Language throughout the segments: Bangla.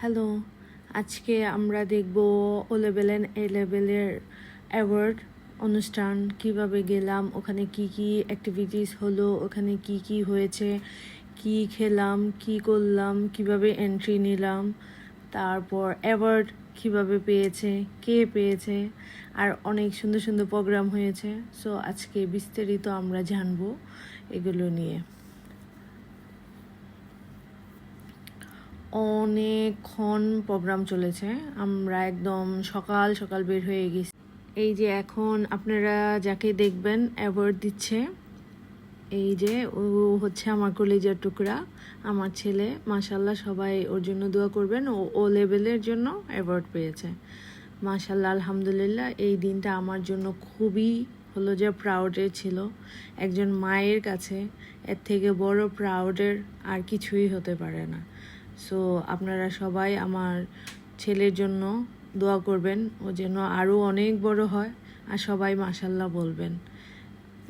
হ্যালো, আজকে আমরা দেখব ও লেভেল অ্যান্ড এ লেভেলের অ্যাওয়ার্ড অনুষ্ঠান কিভাবে গেলাম, ওখানে কি কি অ্যাক্টিভিটিস হলো, ওখানে কি কি হয়েছে, কি খেলাম, কি করলাম, কিভাবে এন্ট্রি নিলাম, তারপর অ্যাওয়ার্ড কিভাবে পেয়েছে, কে পেয়েছে, আর অনেক সুন্দর সুন্দর প্রোগ্রাম হয়েছে। সো আজকে বিস্তারিত আমরা জানবো এগুলো নিয়ে। অনেকক্ষণ প্রোগ্রাম চলেছে, আমরা একদম সকাল সকাল বের হয়ে গেছি। এই যে এখন আপনারা যাকে দেখবেন অ্যাওয়ার্ড দিচ্ছে, এই যে ও হচ্ছে আমার কলেজের টুকরা, আমার ছেলে। মাশাল্লাহ, সবাই ওর জন্য দোয়া করবেন। ও লেভেলের জন্য অ্যাওয়ার্ড পেয়েছে। মাশাল্লাহ, আলহামদুলিল্লাহ। এই দিনটা আমার জন্য খুবই হলো যে প্রাউডের ছিল। একজন মায়ের কাছে এর থেকে বড় প্রাউডের আর কিছুই হতে পারে না। সো আপনারা সবাই আমার ছেলের জন্য দোয়া করবেন, ও যেন আরও অনেক বড় হয়। আর সবাই মাশাল্লাহ বলবেন।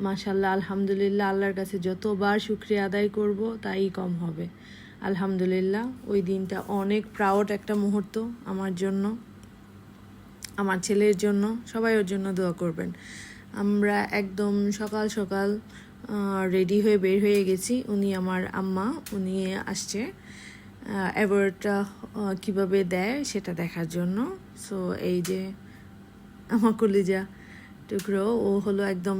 মাশাল্লাহ, আলহামদুলিল্লাহ। আল্লাহর কাছে যতবার শুকরিয়া আদায় করব তাই কম হবে। আলহামদুলিল্লাহ, ওই দিনটা অনেক প্রাউড একটা মুহূর্ত আমার জন্য, আমার ছেলের জন্য। সবাই ওর জন্য দোয়া করবেন। আমরা একদম সকাল সকাল রেডি হয়ে বের হয়ে গেছি। উনি আমার আম্মা, উনি আসছে অ্যাওয়ার্ডটা কীভাবে দেয় সেটা দেখার জন্য। সো এই যে আমার কলিজা টুকরো, ও হলো একদম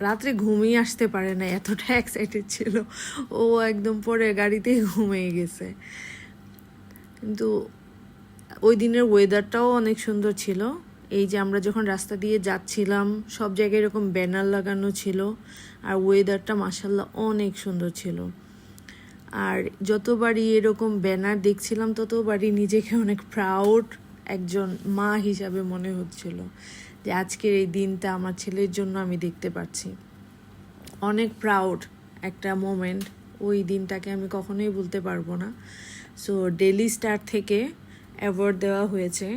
রাত্রে ঘুমিয়ে আসতে পারে না, এতটা এক্সাইটেড ছিল। ও একদম পরে গাড়িতেই ঘুমিয়ে গেছে। কিন্তু ওই দিনের ওয়েদারটাও অনেক সুন্দর ছিল। এই যে আমরা যখন রাস্তা দিয়ে যাচ্ছিলাম, সব জায়গায় এরকম ব্যানার লাগানো ছিল, আর ওয়েদারটা মাশাল্লাহ অনেক সুন্দর ছিল। আর যতবারই এরকম ব্যানার দেখছিলাম ততবারই নিজেকে অনেক প্রাউড একজন মা হিসাবে মনে হচ্ছিল, যে আজকের এই দিনটা আমার ছেলের জন্য আমি দেখতে পাচ্ছি। অনেক প্রাউড একটা মোমেন্ট। ওই দিনটাকে আমি কখনোই ভুলতে পারবো না। সো ডেইলি স্টার থেকে অ্যাওয়ার্ড দেওয়া হয়েছে।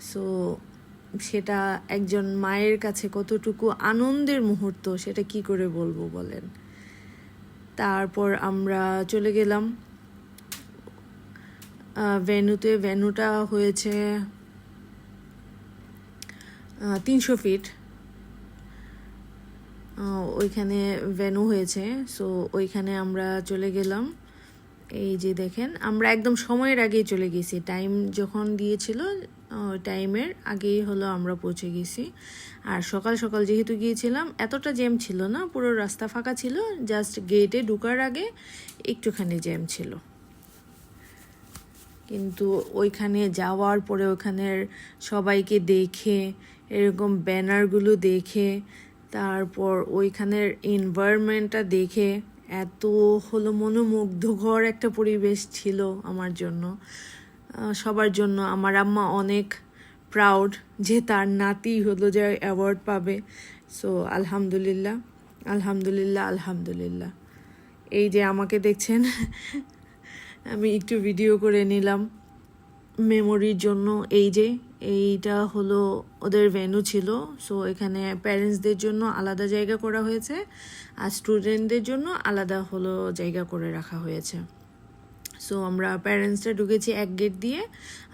সো সেটা একজন মায়ের কাছে কতটুকু আনন্দের মুহূর্ত, সেটা কি করে বলবো বলেন। তারপর আমরা চলে গেলাম ভেন্যুতে। ভেন্যুটা হয়েছে 300 ফিট। ওইখানে ভেন্যু হয়েছে। সো ওইখানে আমরা চলে গেলাম। এই যে দেখেন, আমরা একদম সময়ের আগেই চলে গেছি। টাইম যখন দিয়েছিল টাইমের আগেই হলো আমরা পৌঁছে গেছি। আর সকাল সকাল যেহেতু গিয়েছিলাম, এতটা জ্যাম ছিল না, পুরো রাস্তা ফাঁকা ছিল। জাস্ট গেটে ঢোকার আগে একটুখানি জ্যাম ছিল। কিন্তু ওইখানে যাওয়ার পরে ওখানের সবাইকে দেখে, এরকম ব্যানারগুলো দেখে, তারপর ওইখানের এনভায়রনমেন্টটা দেখে এত হলো মনোমুগ্ধকর একটা পরিবেশ ছিল আমার জন্য, সবার জন্য। আমার আম্মা অনেক প্রাউড যে তার নাতি হলো যে অ্যাওয়ার্ড পাবে। সো আলহামদুলিল্লাহ, আলহামদুলিল্লাহ, আলহামদুলিল্লাহ। এই যে আমাকে দেখছেন, আমি একটু ভিডিও করে নিলাম মেমোরির জন্য। এই যে এইটা হলো ওদের ভেন্যু ছিল। সো এখানে প্যারেন্টসদের জন্য আলাদা জায়গা করা হয়েছে, আর স্টুডেন্টদের জন্য আলাদা হলো জায়গা করে রাখা হয়েছে। সো আমরা প্যারেন্টসরা ঢুকেছি এক গেট দিয়ে,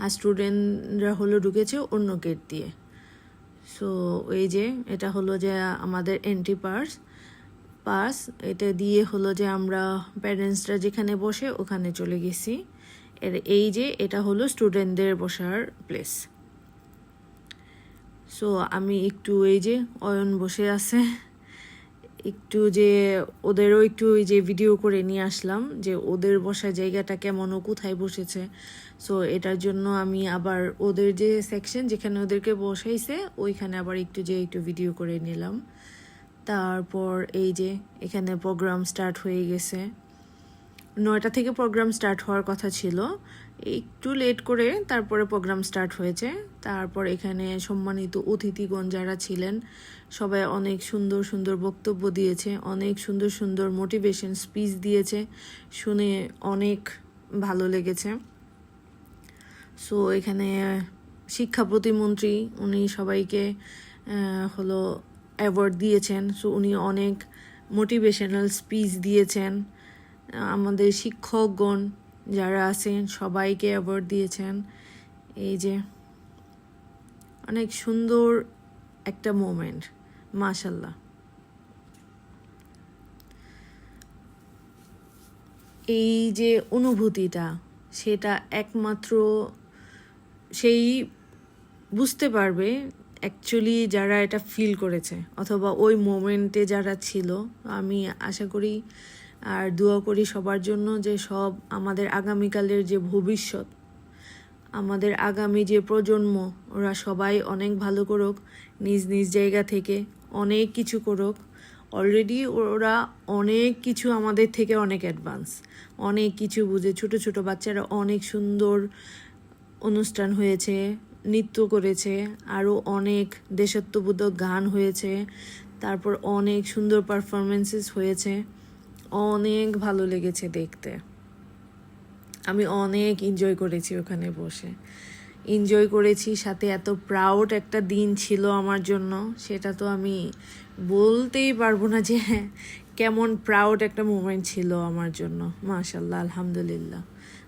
আর স্টুডেন্টরা হলো ঢুকেছে অন্য গেট দিয়ে। সো এই যে এটা হলো যে আমাদের এন্ট্রি পাস। এটা দিয়ে হলো যে আমরা প্যারেন্টসরা যেখানে বসে ওখানে চলে গেছি। এই যে এটা হলো স্টুডেন্টদের বসার প্লেস। সো আমি একটু এই যে অয়ন বসে আছে, একটু যে ওদেরও একটু ওই যে ভিডিও করে নিয়ে আসলাম যে ওদের বসার জায়গাটা কেমন, ও কোথায় বসেছে। সো এটার জন্য আমি আবার ওদের যে সেকশন যেখানে ওদেরকে বসাইছে ওইখানে আবার একটু ভিডিও করে নিলাম। তারপর এই যে এখানে প্রোগ্রাম স্টার্ট হয়ে গেছে। 9টা থেকে প্রোগ্রাম স্টার্ট হওয়ার কথা ছিল, একটু লেট করে তারপরে প্রোগ্রাম স্টার্ট হয়েছে। তারপর এখানে সম্মানিত অতিথিগণ যারা ছিলেন সবাই অনেক সুন্দর সুন্দর বক্তব্য দিয়েছে, অনেক সুন্দর সুন্দর মোটিভেশন স্পিচ দিয়েছে, শুনে অনেক ভালো লেগেছে। সো এখানে শিক্ষা প্রতিমন্ত্রী উনি সবাইকে হলো অ্যাওয়ার্ড দিয়েছেন। সো উনি অনেক মোটিভেশনাল স্পিচ দিয়েছেন। আমাদের শিক্ষকগণ যারা আছেন সবাইকে অ্যাওয়ার্ড দিয়েছেন। এই যে অনেক সুন্দর একটা মোমেন্ট, মাশাল্লাহ। এই যে অনুভূতিটা, সেটা একমাত্র সেই বুঝতে পারবে অ্যাকচুয়ালি যারা এটা ফিল করেছে, অথবা ওই মোমেন্টে যারা ছিল। আমি আশা করি আর দোয়া করি সবার জন্য যে সব আমাদের আগামীকালের যে ভবিষ্যৎ, আমাদের আগামী যে প্রজন্ম, ওরা সবাই অনেক ভালো করুক, নিজ নিজ জায়গা থেকে অনেক কিছু করুক। অলরেডি ওরা অনেক কিছু আমাদের থেকে অনেক অ্যাডভান্স, অনেক কিছু বুঝে। ছোট ছোট বাচ্চারা অনেক সুন্দর অনুষ্ঠান হয়েছে, নৃত্য করেছে, আরও অনেক দেশাত্মবোধক গান হয়েছে, তারপর অনেক সুন্দর পারফরমেন্সেস হয়েছে। অনেক ভালো লেগেছে দেখতে। আমি অনেক এনজয় করেছি ওখানে বসে, এনজয় করেছি। সাথে এত প্রাউড একটা দিন ছিল আমার জন্য, সেটা তো আমি বলতেই পারবো না যে কেমন প্রাউড একটা মোমেন্ট ছিল আমার জন্য। মাশাল্লাহ, আলহামদুলিল্লাহ।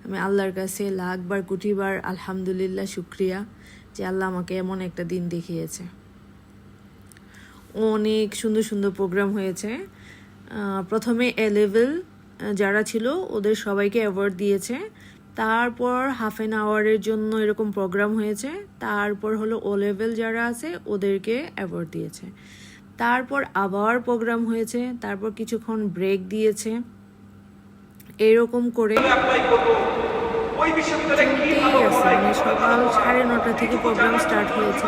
আমি আল্লাহর কাছে লাখবার কোটিবার আলহামদুলিল্লাহ, শুক্রিয়া যে আল্লাহ আমাকে এমন একটা দিন দেখিয়েছে। অনেক সুন্দর সুন্দর প্রোগ্রাম হয়েছে। প্রথমে এ লেভেল যারা ছিল ওদের সবাইকে অ্যাওয়ার্ড দিয়েছে, তারপর হাফ অ্যান আওয়ারের জন্য এরকম প্রোগ্রাম হয়েছে, তারপর হলো ও লেভেল যারা আছে ওদেরকে অ্যাওয়ার্ড দিয়েছে, তারপর আবার প্রোগ্রাম হয়েছে, তারপর কিছুক্ষণ ব্রেক দিয়েছে। এরকম করে মানে সকাল 9:30 থেকে প্রোগ্রাম স্টার্ট হয়েছে।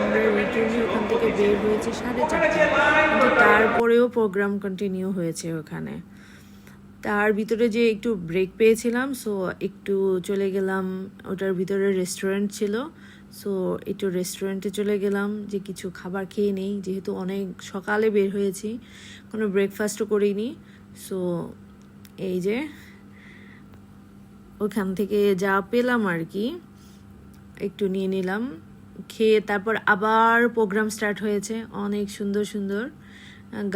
আমরা রিটার্নে ওখান থেকে বের হয়েছে 4:30, কিন্তু তারপরেও প্রোগ্রাম কন্টিনিউ হয়েছে ওখানে। তার ভিতরে যে একটু ব্রেক পেয়েছিলাম, সো একটু চলে গেলাম, ওটার ভিতরে রেস্টুরেন্ট ছিল, সো একটু রেস্টুরেন্টে চলে গেলাম যে কিছু খাবার খেয়ে নেই, যেহেতু অনেক সকালে বের হয়েছি, কোনো ব্রেকফাস্টও করিনি। সো এই যে ওখান থেকে যা পেলাম আর কি একটু নিয়ে নিলাম, খেয়ে তারপর আবার প্রোগ্রাম স্টার্ট হয়েছে। অনেক সুন্দর সুন্দর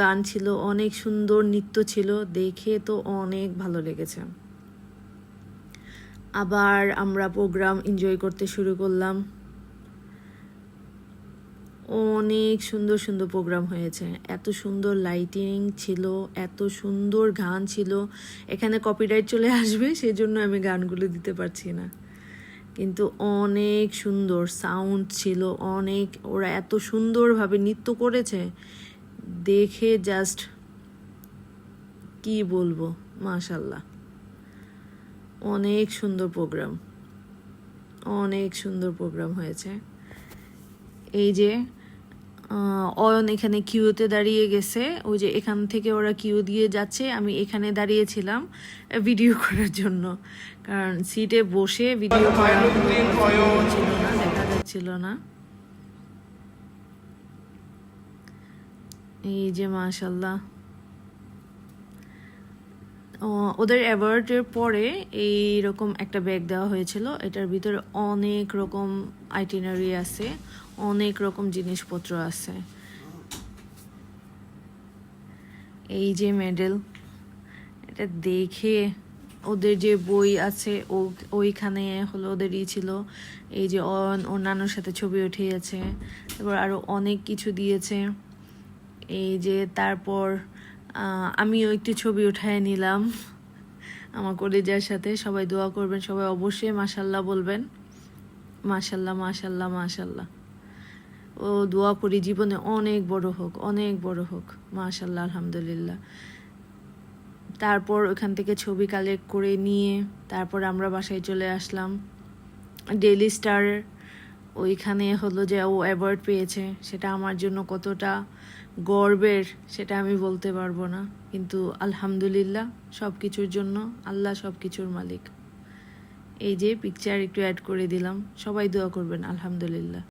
গান ছিল, অনেক সুন্দর নৃত্য ছিল, দেখে তো অনেক ভালো লেগেছে। আবার আমরা প্রোগ্রাম এনজয় করতে শুরু করলাম। অনেক সুন্দর সুন্দর প্রোগ্রাম হয়েছে, এত সুন্দর লাইটিং ছিল, এত সুন্দর গান ছিল। এখানে কপিরাইট চলে আসবে, সেজন্য আমি গানগুলো দিতে পারছি না, কিন্তু অনেক সুন্দর সাউন্ড ছিল, অনেক, ওরা এত সুন্দরভাবে নৃত্য করেছে, দেখে জাস্ট কি বলবো, মাশাল্লাহ। অনেক সুন্দর প্রোগ্রাম, অনেক সুন্দর প্রোগ্রাম হয়েছে। এই যে অয়ন এখানে কিউতে দাঁড়িয়ে গেছে, ওই যে এখান থেকে ওরা কিউ দিয়ে যাচ্ছে, আমি এখানে দাঁড়িয়েছিলাম ভিডিও করার জন্য, কারণ সিটে বসে ভিডিও করা ছিল না, দেখা যাচ্ছিল না। এই যে মাশাল্লাহ, ওদের অ্যাওয়ার্ডের পরে এইরকম একটা ব্যাগ দেওয়া হয়েছিল, এটার ভিতরে অনেক রকম আইটিনারি আছে, অনেক রকম জিনিসপত্র আছে। এই যে মেডেল, এটা দেখে ওদের যে বই আছে ওইখানে হলো ওদের ছিল। এই যে ওর নানুর সাথে ছবি উঠিয়েছে, তারপর আরও অনেক কিছু দিয়েছে। এই যে তারপর আমিও একটি ছবি উঠায় নিলাম আমার কলিজার সাথে। সবাই দোয়া করবেন, সবাই অবশ্যই মাশাল্লাহ বলবেন, মাশাল্লাহ মাশাল্লাহ মাশাল্লাহ। ও দোয়া করি জীবনে অনেক বড় হোক, অনেক বড় হোক, মাশাল্লাহ আলহামদুলিল্লাহ। তারপর ওখান থেকে ছবি কালেক্ট করে নিয়ে তারপর আমরা বাসায় চলে আসলাম। ডেইলি স্টার ওইখানে হলো যে ও অ্যাওয়ার্ড পেয়েছে, সেটা আমার জন্য কতটা গর্বের সেটা আমি বলতে পারবো না, কিন্তু আলহামদুলিল্লাহ, সব কিছুর জন্য আল্লাহ সব কিছুর মালিক। এই যে পিকচার একটু অ্যাড করে দিলাম, সবাই দোয়া করবেন, আলহামদুলিল্লাহ।